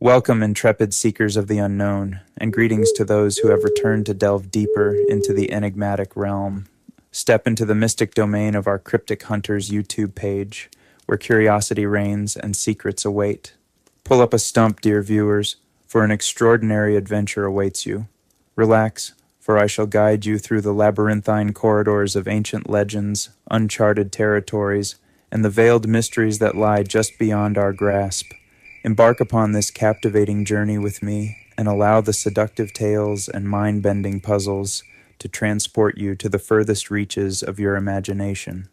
Welcome, intrepid seekers of the unknown, and greetings to those who have returned to delve deeper into the enigmatic realm. Step into the mystic domain of our Cryptic Hunters YouTube page, where curiosity reigns and secrets await. Pull up a stump, dear viewers, for an extraordinary adventure awaits you. Relax, for I shall guide you through the labyrinthine corridors of ancient legends, uncharted territories, and the veiled mysteries that lie just beyond our grasp. Embark upon this captivating journey with me and allow the seductive tales and mind-bending puzzles to transport you to the furthest reaches of your imagination.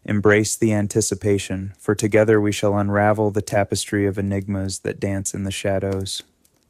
Embrace the anticipation, for together we shall unravel the tapestry of enigmas that dance in the shadows.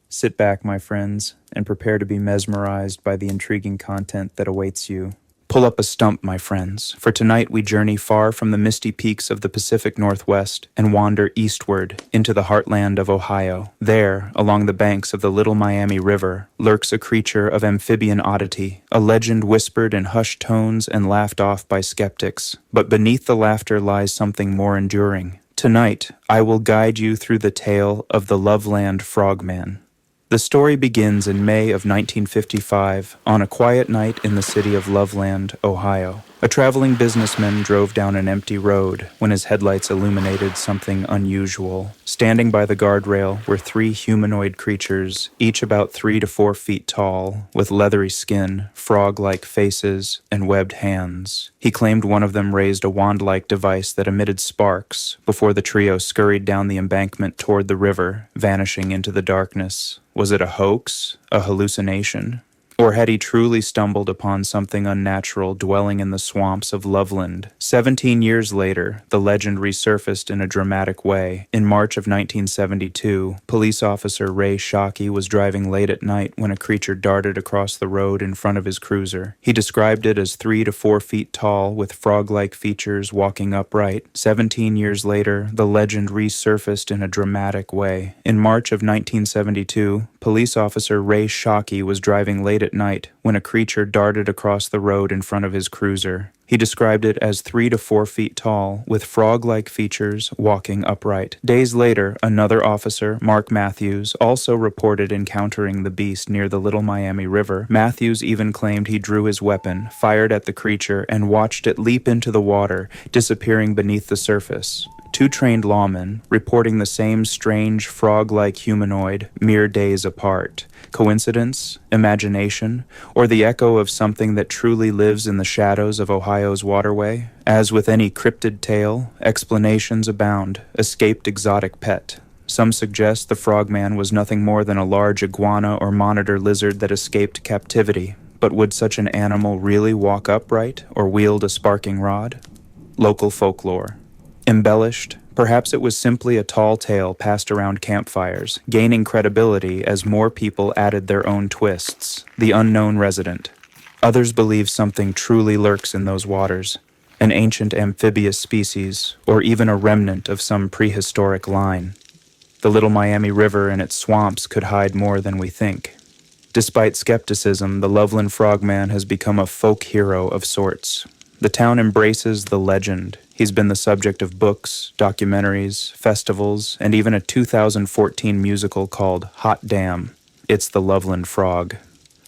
Sit back, my friends, and prepare to be mesmerized by the intriguing content that awaits you. Pull up a stump, my friends, for tonight we journey far from the misty peaks of the Pacific Northwest and wander eastward into the heartland of Ohio. There, along the banks of the Little Miami River, lurks a creature of amphibian oddity, a legend whispered in hushed tones and laughed off by skeptics. But beneath the laughter lies something more enduring. Tonight, I will guide you through the tale of the Loveland Frogman. The story begins in May of 1955 on a quiet night in the city of Loveland, Ohio. A traveling businessman drove down an empty road when his headlights illuminated something unusual. Standing by the guardrail were three humanoid creatures, each about 3 to 4 feet tall, with leathery skin, frog-like faces, and webbed hands. He claimed one of them raised a wand-like device that emitted sparks before the trio scurried down the embankment toward the river, vanishing into the darkness. Was it a hoax? A hallucination? Or had he truly stumbled upon something unnatural dwelling in the swamps of Loveland? 17 years later, the legend resurfaced in a dramatic way. In March of 1972, police officer Ray Shockey was driving late at night when a creature darted across the road in front of his cruiser. He described it as 3 to 4 feet tall with frog-like features walking upright. 17 years later, the legend resurfaced in a dramatic way. In March of 1972, police officer Ray Shockey was driving late at night when a creature darted across the road in front of his cruiser. He described it as 3 to 4 feet tall, with frog-like features, walking upright. Days later, another officer, Mark Matthews, also reported encountering the beast near the Little Miami River. Matthews even claimed he drew his weapon, fired at the creature, and watched it leap into the water, disappearing beneath the surface. 2 trained lawmen, reporting the same strange frog-like humanoid mere days apart. Coincidence? Imagination? Or the echo of something that truly lives in the shadows of Ohio's waterway? As with any cryptid tale, explanations abound. Escaped exotic pet. Some suggest the frogman was nothing more than a large iguana or monitor lizard that escaped captivity. But would such an animal really walk upright or wield a sparking rod? Local folklore. Embellished, perhaps it was simply a tall tale passed around campfires, gaining credibility as more people added their own twists. The unknown resident. Others believe something truly lurks in those waters, an ancient amphibious species, or even a remnant of some prehistoric line. The Little Miami River and its swamps could hide more than we think. Despite skepticism, the Loveland Frogman has become a folk hero of sorts. The town embraces the legend. He's been the subject of books, documentaries, festivals, and even a 2014 musical called Hot Damn! It's the Loveland Frog.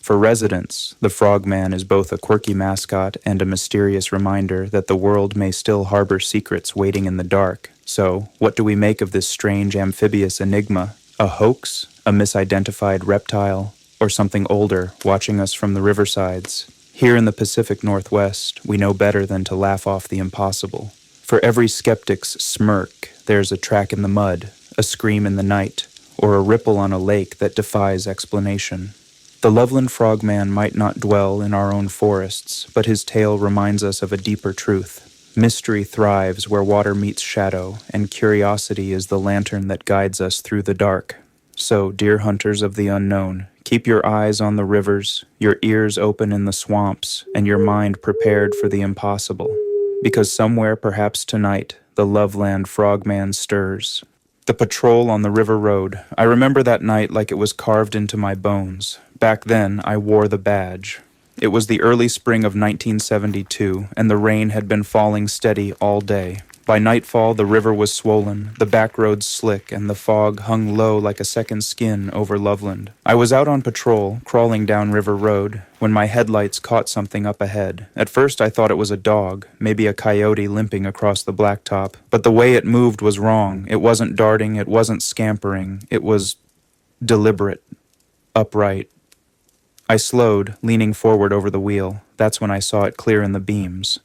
For residents, the Frogman is both a quirky mascot and a mysterious reminder that the world may still harbor secrets waiting in the dark. So, what do we make of this strange amphibious enigma? A hoax? A misidentified reptile? Or something older, watching us from the riversides? Here in the Pacific Northwest, we know better than to laugh off the impossible. For every skeptic's smirk, there's a track in the mud, a scream in the night, or a ripple on a lake that defies explanation. The Loveland Frogman might not dwell in our own forests, but his tale reminds us of a deeper truth. Mystery thrives where water meets shadow, and curiosity is the lantern that guides us through the dark. So, dear hunters of the unknown, keep your eyes on the rivers, your ears open in the swamps, and your mind prepared for the impossible. Because somewhere, perhaps tonight, the Loveland Frogman stirs. The patrol on the river road. I remember that night like it was carved into my bones. Back then, I wore the badge. It was the early spring of 1972, and the rain had been falling steady all day. By nightfall, the river was swollen, the back roads slick, and the fog hung low like a second skin over Loveland. I was out on patrol, crawling down River Road, when my headlights caught something up ahead. At first I thought it was a dog, maybe a coyote limping across the blacktop, but the way it moved was wrong. It wasn't darting, it wasn't scampering, it was deliberate, upright. I slowed, leaning forward over the wheel. That's when I saw it clear in the beams.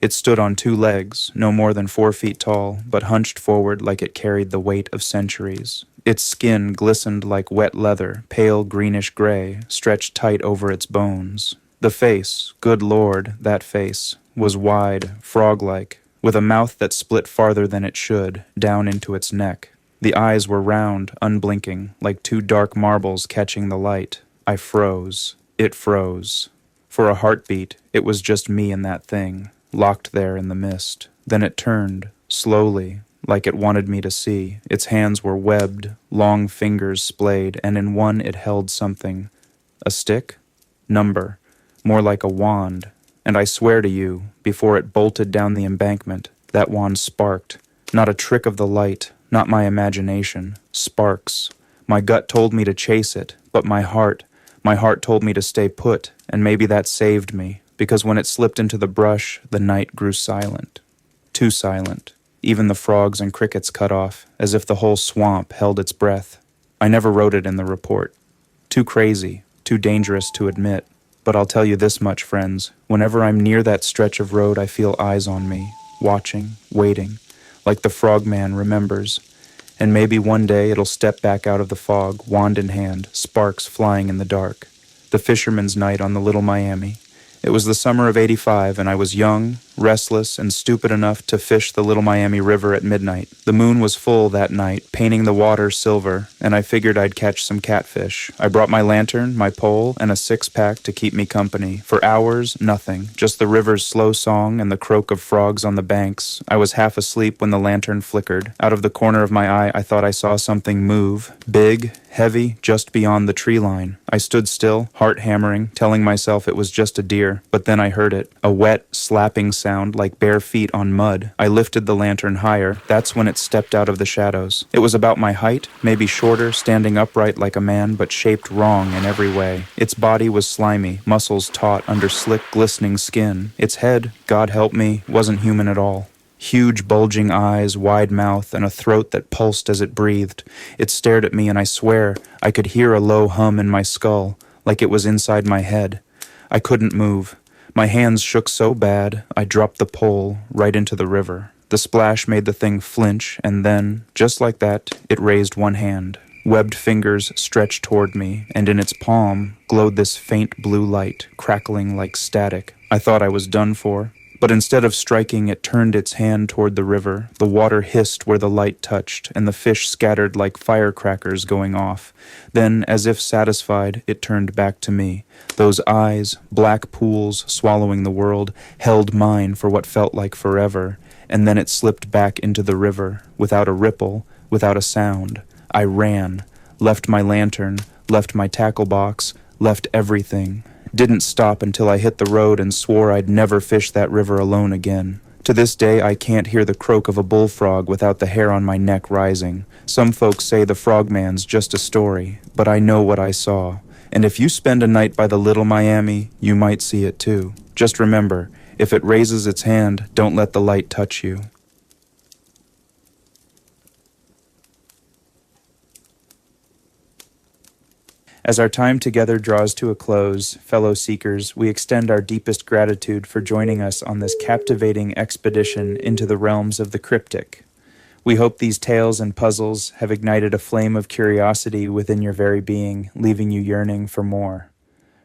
It stood on two legs, no more than 4 feet tall, but hunched forward like it carried the weight of centuries. Its skin glistened like wet leather, pale greenish-gray, stretched tight over its bones. The face, good Lord, that face, was wide, frog-like, with a mouth that split farther than it should, down into its neck. The eyes were round, unblinking, like two dark marbles catching the light. I froze. It froze. For a heartbeat, it was just me and that thing, locked there in the mist. Then it turned, slowly, like it wanted me to see. Its hands were webbed, long fingers splayed, and in one it held something. A stick? Number. More like a wand. And I swear to you, before it bolted down the embankment, that wand sparked. Not a trick of the light, not my imagination. Sparks. My gut told me to chase it, but my heart told me to stay put, and maybe that saved me. Because when it slipped into the brush, the night grew silent. Too silent. Even the frogs and crickets cut off, as if the whole swamp held its breath. I never wrote it in the report. Too crazy, too dangerous to admit. But I'll tell you this much, friends. Whenever I'm near that stretch of road, I feel eyes on me, watching, waiting, like the frogman remembers. And maybe one day it'll step back out of the fog, wand in hand, sparks flying in the dark. The fisherman's night on the Little Miami. It was the summer of '85, and I was young, restless, and stupid enough to fish the Little Miami River at midnight. The moon was full that night, painting the water silver, and I figured I'd catch some catfish. I brought my lantern, my pole, and a 6-pack to keep me company. For hours, nothing, just the river's slow song and the croak of frogs on the banks. I was half asleep when the lantern flickered. Out of the corner of my eye, I thought I saw something move, big, heavy, just beyond the tree line. I stood still, heart hammering, telling myself it was just a deer, but then I heard it, a wet, slapping sound like bare feet on mud. I lifted the lantern higher. That's when it stepped out of the shadows. It was about my height, maybe shorter, standing upright like a man, but shaped wrong in every way. Its body was slimy, muscles taut under slick, glistening skin. Its head, God help me, wasn't human at all. Huge bulging eyes, wide mouth, and a throat that pulsed as it breathed. It stared at me, and I swear I could hear a low hum in my skull, like it was inside my head. I couldn't move. My hands shook so bad, I dropped the pole right into the river. The splash made the thing flinch, and then, just like that, it raised one hand. Webbed fingers stretched toward me, and in its palm glowed this faint blue light, crackling like static. I thought I was done for. But instead of striking, it turned its hand toward the river. The water hissed where the light touched, and the fish scattered like firecrackers going off. Then, as if satisfied, it turned back to me. Those eyes, black pools swallowing the world, held mine for what felt like forever, and then it slipped back into the river, without a ripple, without a sound. I ran, left my lantern, left my tackle box, left everything. Didn't stop until I hit the road and swore I'd never fish that river alone again. To this day, I can't hear the croak of a bullfrog without the hair on my neck rising. Some folks say the frogman's just a story, but I know what I saw. And if you spend a night by the Little Miami, you might see it too. Just remember, if it raises its hand, don't let the light touch you. As our time together draws to a close, fellow seekers, we extend our deepest gratitude for joining us on this captivating expedition into the realms of the cryptic. We hope these tales and puzzles have ignited a flame of curiosity within your very being, leaving you yearning for more.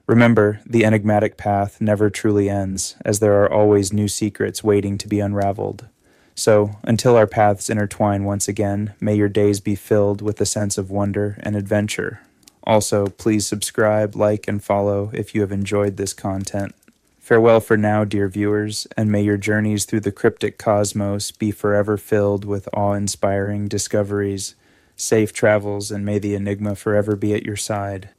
Remember, the enigmatic path never truly ends, as there are always new secrets waiting to be unraveled. So, until our paths intertwine once again, may your days be filled with a sense of wonder and adventure. Also, please subscribe, like, and follow if you have enjoyed this content. Farewell for now, dear viewers, and may your journeys through the cryptic cosmos be forever filled with awe-inspiring discoveries. Safe travels, and may the enigma forever be at your side.